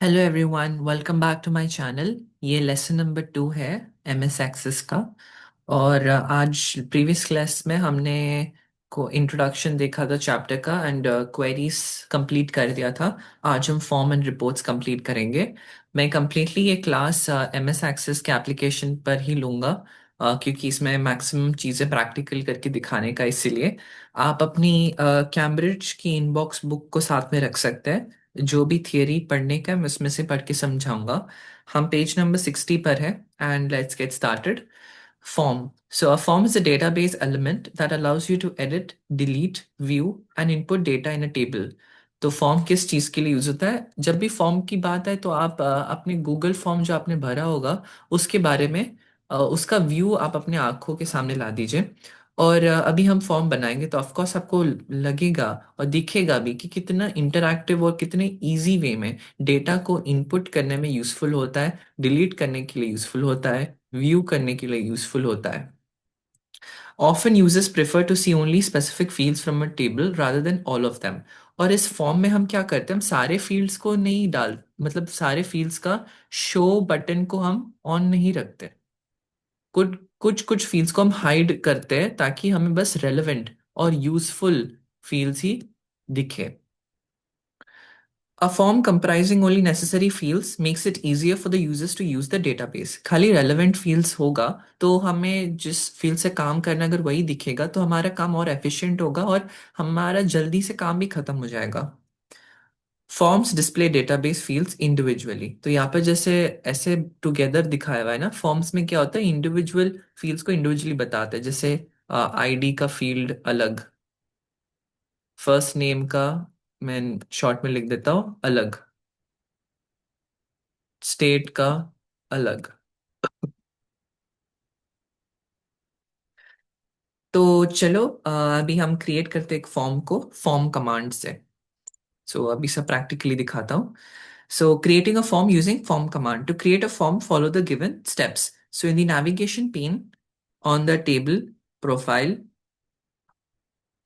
Hello everyone, welcome back to my channel. ये lesson number 2 है MS access का। और आज प्रीवियस क्लास में हमने को इंट्रोडक्शन देखा था चैप्टर का एंड क्वेरीज कंप्लीट कर दिया था। आज हम फॉर्म एंड रिपोर्ट्स कंप्लीट करेंगे। मैं कंप्लीटली ये क्लास एमएस एक्सेस के एप्लीकेशन पर ही लूँगा, क्योंकि इसमें मैक्सिमम चीज़ें प्रैक्टिकल करके दिखाने का। इसीलिए आप अपनी कैम्ब्रिज की इनबॉक्स बुक को साथ में रख सकते हैं। जो भी थियरी पढ़ने का मैं उसमें से पढ़ के समझाऊंगा। हम पेज नंबर 60 पर है and let's get started. Form. So a form is a database element that allows you to edit, delete, view and input data in a table. तो फॉर्म किस चीज़ के लिए यूज़ होता है? जब भी फॉर्म की बात है तो आप अपने गूगल फॉर्म जो आपने भरा होगा उसके बारे में उसका व्यू आप अपने आंखों के सामने ला दीजिए। और अभी हम फॉर्म बनाएंगे तो ऑफ कोर्स आपको लगेगा और दिखेगा भी कि कितना इंटरैक्टिव और कितने इजी वे में डेटा को इनपुट करने में यूज़फुल होता है, डिलीट करने के लिए यूज़फुल होता है, व्यू करने के लिए यूज़फुल होता है। Often users prefer to see only specific fields from a table rather than all of them। और इस फॉर्म में हम क्या करते हैं, हम सारे फील्ड्स को नहीं डाल, मतलब सारे फील्ड्स का शो बटन को हम ऑन नहीं रखते। कुछ कुछ कुछ फील्ड्स को हम हाइड करते हैं ताकि हमें बस रेलेवेंट और यूजफुल फील्ड्स ही दिखे। A form comprising only necessary fields makes it easier for the users to use the database। खाली relevant fields होगा तो हमें जिस फील्ड से काम करना, अगर वही दिखेगा तो हमारा काम और एफिशिएंट होगा और हमारा जल्दी से काम भी खत्म हो जाएगा। Forms display database fields individually. तो यहाँ पर जैसे ऐसे टुगेदर दिखाया हुआ है ना, फॉर्म्स में क्या होता है, इंडिविजुअल फील्ड्स को इंडिविजुअली बताते हैं। जैसे आईडी का फील्ड अलग, फर्स्ट नेम का मैं शॉर्ट में लिख देता हूँ अलग, स्टेट का अलग। तो चलो अभी हम क्रिएट करते हैं एक फॉर्म को फॉर्म कमांड से। सो अभी सब प्रैक्टिकली दिखाता हूँ। So creating a form using form command. To create a form follow the given steps. So in the navigation pane on the table profile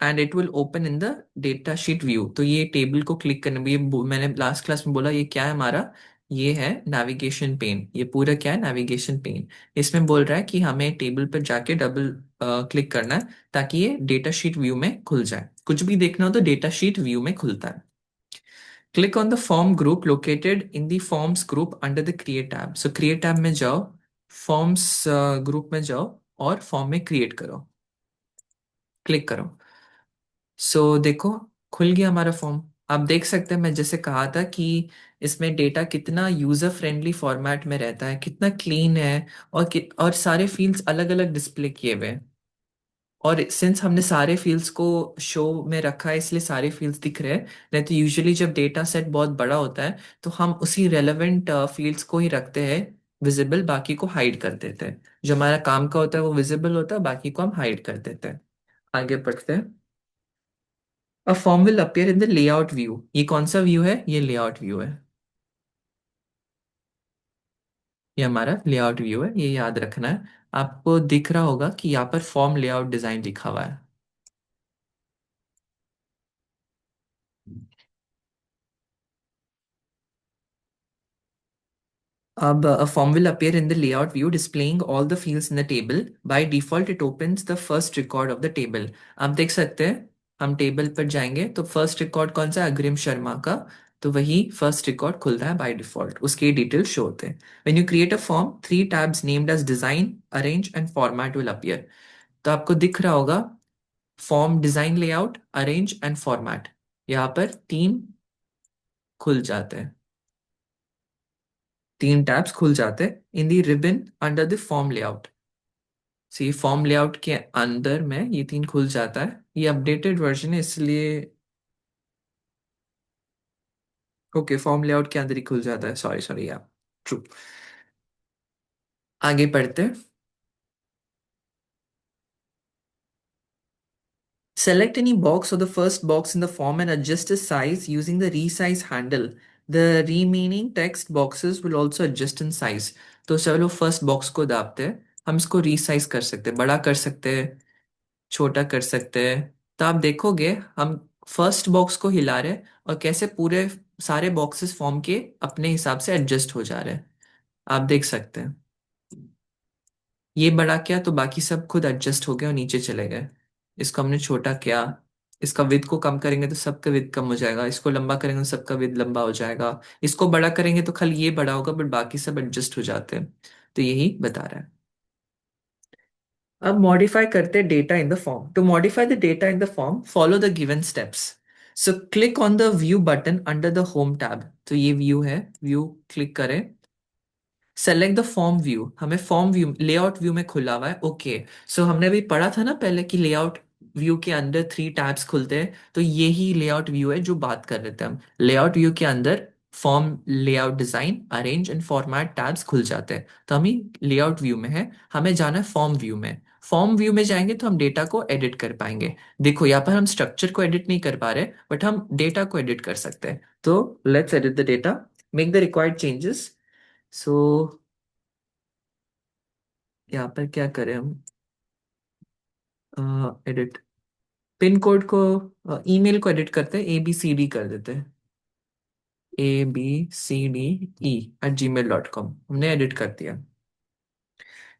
and it will open in the data sheet view. तो ये table को click करने, ये मैंने last class में बोला ये क्या है हमारा, ये है नेविगेशन पेन। ये पूरा क्या है, नेविगेशन पेन। इसमें बोल रहा है कि हमें टेबल पर जाके डबल क्लिक करना है ताकि ये डेटा शीट व्यू में खुल जाए। कुछ भी देखना हो तो डेटा शीट व्यू में खुलता है। Click on the form group located in the forms group under the create tab. So create tab में जाओ, फॉर्म्स ग्रुप में जाओ और फॉर्म में क्रिएट करो, क्लिक करो। सो देखो, खुल गया हमारा फॉर्म। आप देख सकते हैं मैं जैसे कहा था कि इसमें डेटा कितना यूजर फ्रेंडली फॉर्मेट में रहता है, कितना क्लीन है। और सारे फील्ड्स अलग अलग डिस्प्ले किए हुए हैं। और सिंस हमने सारे फील्ड्स को शो में रखा है इसलिए सारे फील्ड्स दिख रहे हैं। नहीं तो यूजुअली जब डेटा सेट बहुत बड़ा होता है तो हम उसी रेलेवेंट फील्ड्स को ही रखते हैं विजिबल, बाकी को हाइड कर देते हैं। जो हमारा काम का होता है वो विजिबल होता है, बाकी को हम हाइड कर देते हैं। आगे बढ़ते हैं। A form will appear in the layout view. ये कौन सा व्यू है, ये लेआउट व्यू है। ये हमारा लेआउट व्यू है, ये याद रखना है। आपको दिख रहा होगा कि यहाँ पर फॉर्म लेआउट डिजाइन लिखा हुआ है। अब a form will appear in the layout view displaying all the fields in the table। By default it opens the first record of the table। आप देख सकते हैं, हम टेबल पर जाएंगे तो फर्स्ट रिकॉर्ड कौन सा है, अग्रिम शर्मा का। तो वही फर्स्ट रिकॉर्ड खुलता है बाय डिफॉल्ट, उसके डिटेल शो होते हैं। When you create a form, three tabs named as design, arrange and format will appear. तो आपको दिख रहा होगा form, design, layout, arrange and format. यहाँ पर तीन खुल जाते हैं, तीन टैब्स खुल जाते हैं in the ribbon under the form layout. So ये फॉर्म लेआउट के अंदर में ये तीन खुल जाता है। ये अपडेटेड वर्जन है इसलिए, ओके फॉर्म लेआउट के अंदर ही खुल जाता है, सॉरी सॉरी यार, ट्रू। आगे बढ़ते हैं। Select any box or the first box in the form and adjust the size using the resize handle। The remaining text boxes will also adjust in size। तो चलो फर्स्ट बॉक्स को दाबते हैं, हम इसको रीसाइज कर सकते हैं, बड़ा कर सकते हैं, छोटा कर सकते हैं। तो आप देखोगे हम फर्स्ट बॉक्स को हिला रहे हैं और कैसे पूरे सारे बॉक्सेस फॉर्म के अपने हिसाब से एडजस्ट हो जा रहे हैं। आप देख सकते हैं, ये बड़ा किया तो बाकी सब खुद एडजस्ट हो गए और नीचे चले गए। इसको हमने छोटा किया, इसका विद को कम करेंगे तो सबका विद कम हो जाएगा, इसको लंबा करेंगे तो सबका विद लंबा हो जाएगा, इसको बड़ा करेंगे तो खाली ये बड़ा होगा बट बाकी सब एडजस्ट हो जाते हैं। तो यही बता रहा है। अब मॉडिफाई करते हैं data in the form. To modify the data in the form follow the given steps. So click on the view button under the home tab. तो ये व्यू है, व्यू क्लिक करें। सेलेक्ट द फॉर्म व्यू, हमें form view layout view में खुला हुआ है। Okay, सो हमने अभी पढ़ा था ना पहले कि लेआउट व्यू के अंदर 3 टैब्स खुलते हैं, तो यही लेआउट व्यू है जो बात कर रहे थे हम। लेआउट व्यू के अंदर form, layout, design, arrange and format tabs खुल जाते हैं। तो हम ही लेआउट व्यू में है, हमें जाना है फॉर्म व्यू में। फॉर्म व्यू में जाएंगे तो हम डेटा को एडिट कर पाएंगे। देखो यहाँ पर हम स्ट्रक्चर को एडिट नहीं कर पा रहे, बट हम डेटा को एडिट कर सकते हैं। तो let's edit the data, make the required changes. So यहाँ पर क्या करें हम, एडिट पिन कोड को, ईमेल को एडिट करते हैं, ABCD कर देते हैं, ABCDE@gmail.com, हमने एडिट कर दिया।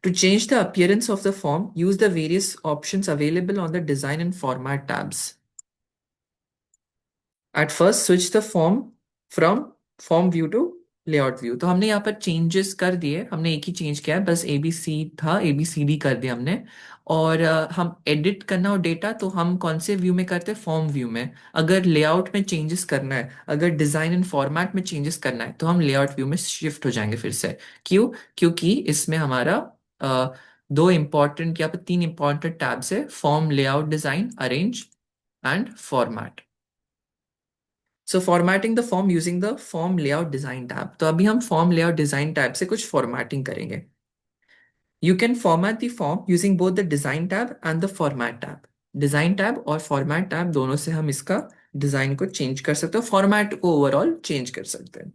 To change the appearance of the form, use the various options available on the design and format tabs. At first switch the form from form view to layout view. तो हमने यहाँ पर changes कर दिए, हमने एक ही चेंज किया है, बस ABC था, ABCD कर दिया हमने। और हम एडिट करना हो डेटा तो हम कौन से व्यू में करते हैं, फॉर्म व्यू में। अगर लेआउट में चेंजेस करना है, अगर डिजाइन एंड फॉर्मेट में चेंजेस करना है तो हम लेआउट व्यू में शिफ्ट हो जाएंगे फिर से। क्यों? क्योंकि इसमें हमारा अ, दो इंपॉर्टेंट या फिर 3 इंपॉर्टेंट टैब्स है, form, layout, design, arrange and format. So formatting the form using the form layout design tab. तो अभी हम फॉर्म लेआउट डिजाइन टैब से कुछ फॉर्मेटिंग करेंगे। You can format the form using both the design tab and the format tab. Design tab और format tab दोनों से हम इसका डिजाइन को चेंज कर सकते हो, फॉर्मेट को ओवरऑल चेंज कर सकते हैं।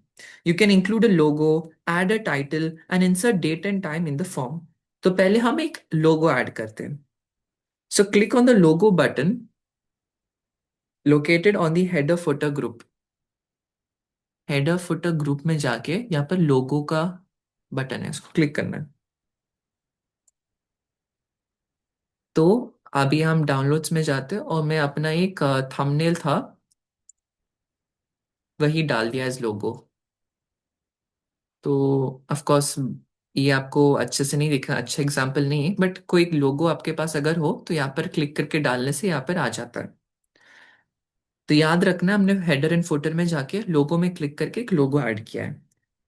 You can include a logo, add a title and insert date and time in the form. तो पहले हम एक लोगो ऐड करते हैं। So click on the logo button located on the header footer group. Header footer group में जाके यहाँ पर लोगो का बटन है, उसको क्लिक करना है। तो अभी हम डाउनलोड्स में जाते हैं और मैं अपना एक थंबनेल था वही डाल दिया एज लोगो। तो ऑफ कोर्स ये आपको अच्छे से नहीं दिखा, अच्छा एग्जांपल नहीं है, बट कोई लोगो आपके पास अगर हो तो यहाँ पर क्लिक करके डालने से यहाँ पर आ जाता है। तो याद रखना, हमने हेडर एंड फुटर में जाके लोगो में क्लिक करके एक लोगो ऐड किया है।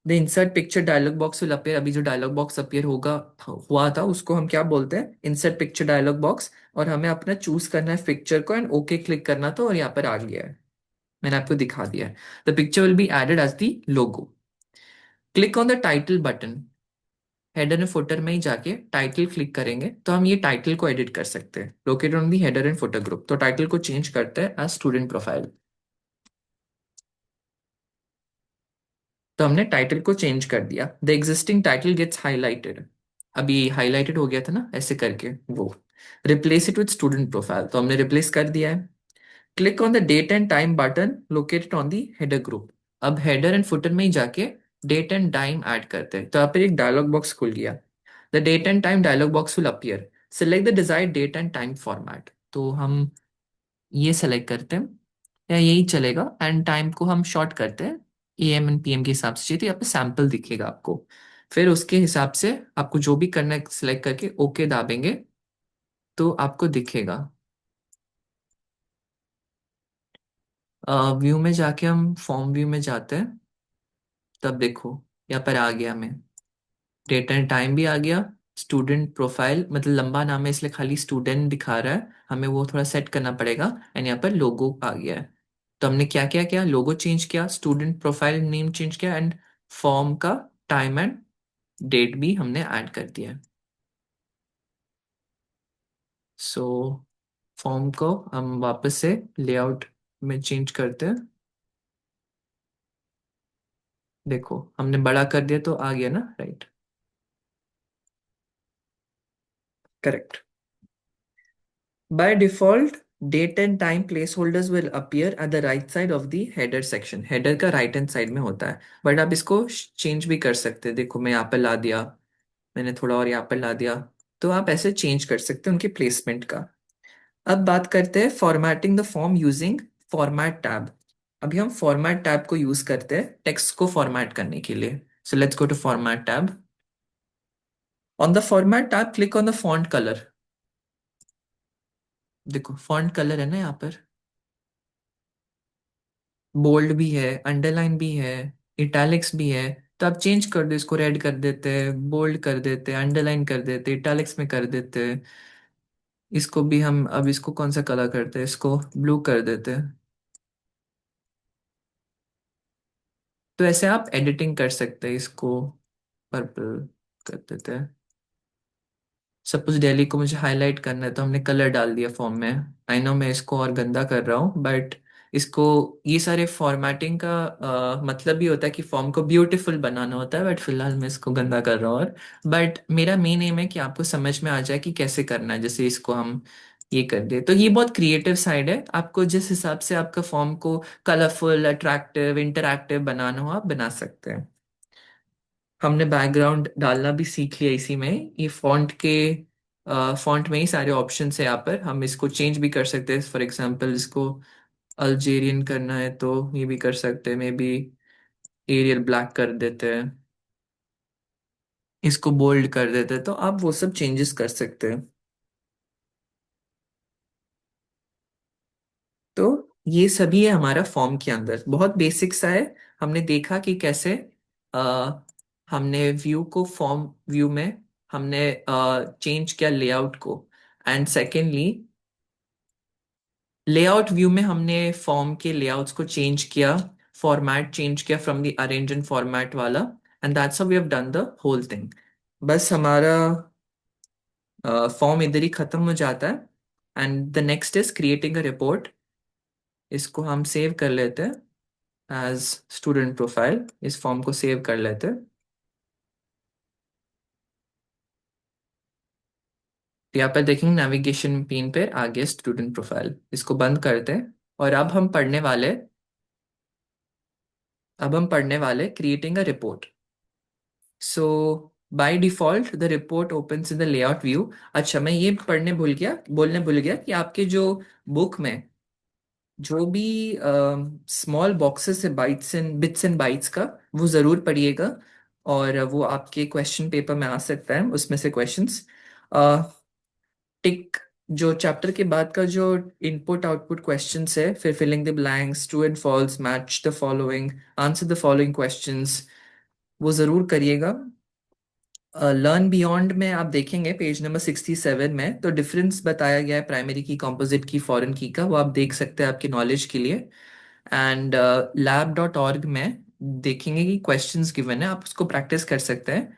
The insert picture dialog box will appear. अभी जो डायलॉग बॉक्स अपीयर होगा हुआ था उसको हम क्या बोलते हैं, इंसर्ट पिक्चर डायलॉग बॉक्स। और हमें अपना चूज करना है पिक्चर को एंड ओके क्लिक करना, तो और यहाँ पर आ गया है, मैंने आपको दिखा दिया है। The picture will be added as the logo. Click on the title button. Header and footer में ही जाके टाइटल क्लिक करेंगे तो हम ये टाइटल को एडिट कर सकते हैं, located on the header and footer group. तो टाइटल को चेंज करते हैं एज स्टूडेंट प्रोफाइल। तो हमने टाइटल को चेंज कर दिया। The existing title gets highlighted. अभी हाईलाइटेड हो गया था ना ऐसे करके वो। Replace it with student profile, तो हमने रिप्लेस कर दिया है। Click on the date and time button located on the header group. अब हेडर एंड फुटर में ही जाके डेट एंड टाइम ऐड करते हैं। तो यहाँ पर एक डायलॉग बॉक्स खुल गया। The date and time dialog box will appear. Select the desired date and time format. तो हम ये सेलेक्ट करते हैं, या यही चलेगा, एंड टाइम को हम शॉर्ट करते हैं AM एंड PM के हिसाब से चाहिए, तो यहाँ पे सैंपल दिखेगा आपको। फिर उसके हिसाब से आपको जो भी करना है सिलेक्ट करके ओके दाबेंगे तो आपको दिखेगा। व्यू में जाके हम फॉर्म व्यू में जाते हैं, तब देखो यहाँ पर आ गया, मैं डेट एंड टाइम भी आ गया। स्टूडेंट प्रोफाइल मतलब लंबा नाम है इसलिए खाली स्टूडेंट दिखा रहा है, हमें वो थोड़ा सेट करना पड़ेगा। एंड यहाँ पर लोगो आ गया है। तो हमने क्या क्या किया, लोगो चेंज किया, स्टूडेंट प्रोफाइल नेम चेंज किया, एंड फॉर्म का टाइम एंड डेट भी हमने ऐड कर दिया है। सो फॉर्म को हम वापस से लेआउट में चेंज करते हैं। देखो हमने बड़ा कर दिया तो आ गया ना, right? Correct. By default date and time placeholders will appear at the right side of the header section. Header का राइट हैंड साइड में होता है, बट आप इसको चेंज भी कर सकते हैं। देखो मैं यहाँ पर ला दिया, मैंने थोड़ा और यहाँ पर ला दिया, तो आप ऐसे चेंज कर सकते हैं उनके प्लेसमेंट का। अब बात करते हैं formatting the form using format tab. अभी हम फॉर्मेट टैब को यूज करते हैं टेक्स्ट को फॉर्मेट करने के लिए। So let's go to format tab. On the format tab click on the font colour. देखो फॉन्ट कलर है ना यहाँ पर, बोल्ड भी है, अंडरलाइन भी है, इटैलिक्स भी है। तो आप चेंज कर दो, इसको रेड कर देते हैं, बोल्ड कर देते हैं, अंडरलाइन कर देते हैं, इटैलिक्स में कर देते हैं। इसको भी हम अब इसको कौन सा कलर करते हैं, इसको ब्लू कर देते हैं। तो ऐसे आप एडिटिंग कर सकते हैं, इसको पर्पल कर देते हैं। सपोज दिल्ली को मुझे हाईलाइट करना है तो हमने कलर डाल दिया फॉर्म में। आई नो मैं इसको और गंदा कर रहा हूँ, बट इसको, ये सारे फॉर्मेटिंग का मतलब ही होता है कि फॉर्म को ब्यूटीफुल बनाना होता है, बट फिलहाल मैं इसको गंदा कर रहा हूँ। और बट मेरा मेन एम है कि आपको समझ में आ जाए कि कैसे करना है। जैसे इसको हम ये कर दे, तो ये बहुत क्रिएटिव साइड है। आपको जिस हिसाब से आपका फॉर्म को कलरफुल, अट्रैक्टिव, इंटरैक्टिव बनाना हो आप बना सकते हैं। हमने बैकग्राउंड डालना भी सीख लिया इसी में। ये फॉन्ट में ही सारे ऑप्शन है यहाँ पर। हम इसको चेंज भी कर सकते हैं। फॉर एग्जांपल इसको अल्जेरियन करना है तो ये भी कर सकते हैं। मे बी एरियल ब्लैक कर देते हैं, इसको बोल्ड कर देते हैं, तो आप वो सब चेंजेस कर सकते हैं। तो ये सभी है हमारा फॉर्म के अंदर, बहुत बेसिक सा है। हमने देखा कि कैसे आ, हमने व्यू को, फॉर्म व्यू में हमने चेंज किया लेआउट को। एंड सेकेंडली लेआउट व्यू में हमने फॉर्म के लेआउट्स को चेंज किया, फॉर्मेट चेंज किया from the arrange and format वाला। And that's how we have done the whole thing. बस हमारा फॉर्म इधर ही खत्म हो जाता है। And the next is creating a report. इसको हम सेव कर लेते हैं एज स्टूडेंट प्रोफाइल। इस फॉर्म को सेव कर लेते हैं। तो यहाँ पर देखेंगे नेविगेशन पेन पे आ गया स्टूडेंट प्रोफाइल। इसको बंद करते हैं और अब हम पढ़ने वाले creating a report. So by default the report opens in the layout view. अच्छा मैं ये बोलने भूल गया कि आपके जो बुक में जो भी स्मॉल बॉक्सेस है, बिट्स एंड बाइट्स का, वो ज़रूर पढ़िएगा। और वो आपके क्वेश्चन पेपर में आ सकता है, उसमें से क्वेश्चंस टिक, जो चैप्टर के बाद का जो इनपुट आउटपुट क्वेश्चंस है, फिर filling the blanks, true and false, match the following, answer the following questions, वो ज़रूर करिएगा। लर्न बियॉन्ड में आप देखेंगे पेज नंबर 67 में, तो डिफरेंस बताया गया है प्राइमरी की, कंपोजिट की, फॉरेन की का, वो आप देख सकते हैं आपकी नॉलेज के लिए। एंड lab.org में देखेंगे कि क्वेश्चंस गिवन है, आप उसको प्रैक्टिस कर सकते हैं।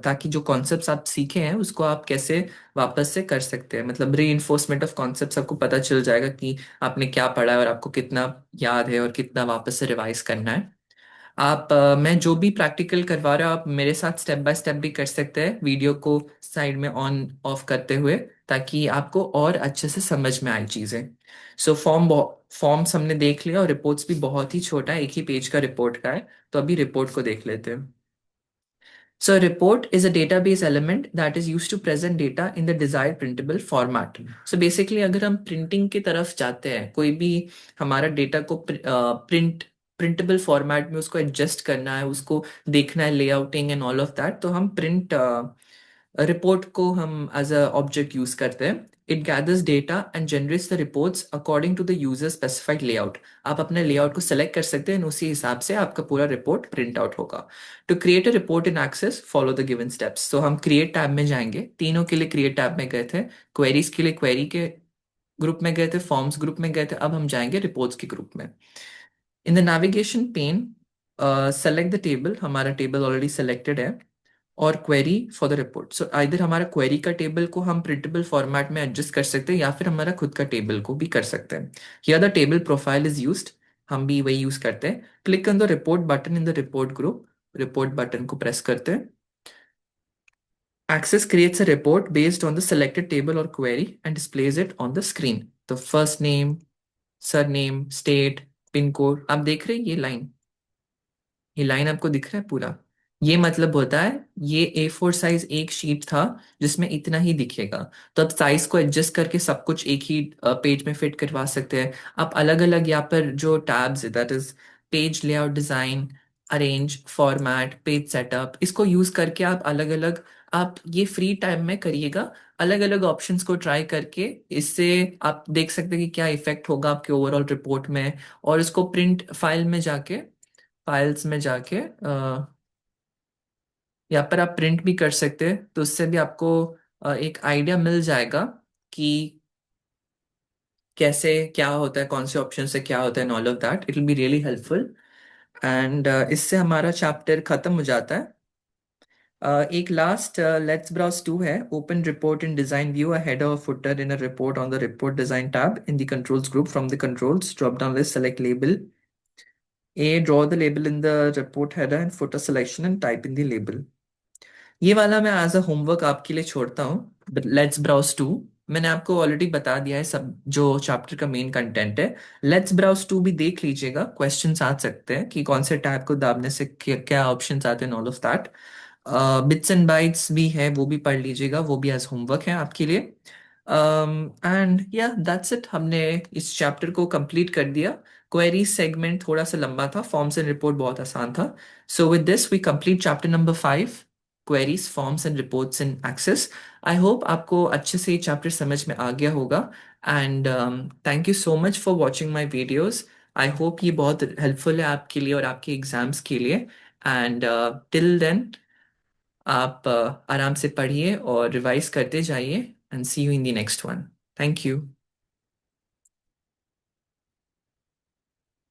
ताकि जो कॉन्सेप्ट्स आप सीखे हैं उसको आप कैसे वापस से कर सकते हैं, मतलब री इन्फोर्समेंट ऑफ कॉन्सेप्ट्स, आपको पता चल जाएगा कि आपने क्या पढ़ा है और आपको कितना याद है और कितना वापस से रिवाइज करना है। मैं जो भी प्रैक्टिकल करवा रहा हूँ आप मेरे साथ स्टेप बाय स्टेप भी कर सकते हैं, वीडियो को साइड में ऑन ऑफ करते हुए, ताकि आपको और अच्छे से समझ में आए चीज़ें। सो फॉर्म्स हमने देख लिया और रिपोर्ट्स भी बहुत ही छोटा है, एक ही पेज का रिपोर्ट का है। तो अभी रिपोर्ट को देख लेते हैं। So a report is a database element that is used to present data in the desired printable format. So basically अगर हम प्रिंटिंग की तरफ जाते हैं, कोई भी हमारा डेटा को प्रिंटेबल फॉर्मेट में उसको एडजस्ट करना है, उसको देखना है, layouting and all of that, तो हम रिपोर्ट को हम एज अ ऑब्जेक्ट यूज करते हैं। It gathers data and generates the reports according to the user specified layout. आप अपने लेआउट को सेलेक्ट कर सकते हैं, उसी हिसाब से आपका पूरा रिपोर्ट प्रिंट आउट होगा। To create a report in Access follow the given steps. तो हम क्रिएट टैब में जाएंगे, तीनों के लिए क्रिएट टैब में गए थे, क्वेरीज के लिए क्वेरी के ग्रुप में गए थे, फॉर्म्स ग्रुप में गए थे, अब हम जाएंगे रिपोर्ट्स के ग्रुप में। In the navigation pane select the table, हमारा टेबल ऑलरेडी सेलेक्टेड है, और query for the report. So इधर हमारा क्वेरी का टेबल को हम प्रिंटेबल फॉर्मेट में एडजस्ट कर सकते हैं, या फिर हमारा खुद का टेबल को भी कर सकते हैं। Here the table profile is used, हम भी वही यूज करते हैं। Click on the report button in the report group, report button को प्रेस करते हैं। Access creates a report based on the selected table or query and displays it on the screen. तो first name, surname, state, pin code, आप देख रहे हैं ये line आपको दिख रहा है पूरा? ये मतलब होता है ये A4 साइज एक शीट था जिसमें इतना ही दिखेगा। तो आप साइज को एडजस्ट करके सब कुछ एक ही पेज में फिट करवा सकते हैं। आप अलग अलग यहाँ पर जो टैब्स है, that is page layout, design, arrange, format, page setup, इसको यूज करके आप अलग अलग, आप ये फ्री टाइम में करिएगा। अलग अलग ऑप्शंस को ट्राई करके इससे आप देख सकते हैं कि क्या इफेक्ट होगा आपके ओवरऑल रिपोर्ट में। और इसको प्रिंट फाइल्स में जाके यहाँ पर आप प्रिंट भी कर सकते हैं, तो उससे भी आपको एक आइडिया मिल जाएगा कि कैसे क्या होता है, कौन से ऑप्शन से क्या होता है, and all of that it will be really helpful. And इससे हमारा चैप्टर खत्म हो जाता है। एक लास्ट लेट्स ब्राउज टू है, open report in design view, a header और footer in a report on the report design tab in the controls group, from the controls drop down list select label A, draw the label in the report header and footer selection and type in the label। ये वाला मैं as a homework आपके लिए छोड़ता हूँ। Let's browse to मैंने आपको already बता दिया है सब जो चैप्टर का मेन कंटेंट है। लेट्स ब्राउज टू भी देख लीजिएगा, क्वेश्चंस आ सकते हैं कि कौन से टैब को दाबने से क्या क्या ऑप्शंस आते हैं, all of that. Bits and bytes भी है, वो भी पढ़ लीजिएगा, वो भी एज होमवर्क है आपके लिए। एंड या दैट्स इट, हमने इस चैप्टर को कंप्लीट कर दिया। क्वेरी सेगमेंट थोड़ा सा लंबा था, फॉर्म्स एंड रिपोर्ट बहुत आसान था। So with this we complete chapter number 5, queries, forms and reports in Access. I hope आपको अच्छे से ये चैप्टर समझ में आ गया होगा। And thank you so much for watching my videos. I hope ये बहुत हेल्पफुल है आपके लिए और आपके एग्जाम्स के लिए। एंड टिल देन आप आराम से पढ़िए और रिवाइज करते जाइए, and see you in the next one. Thank you.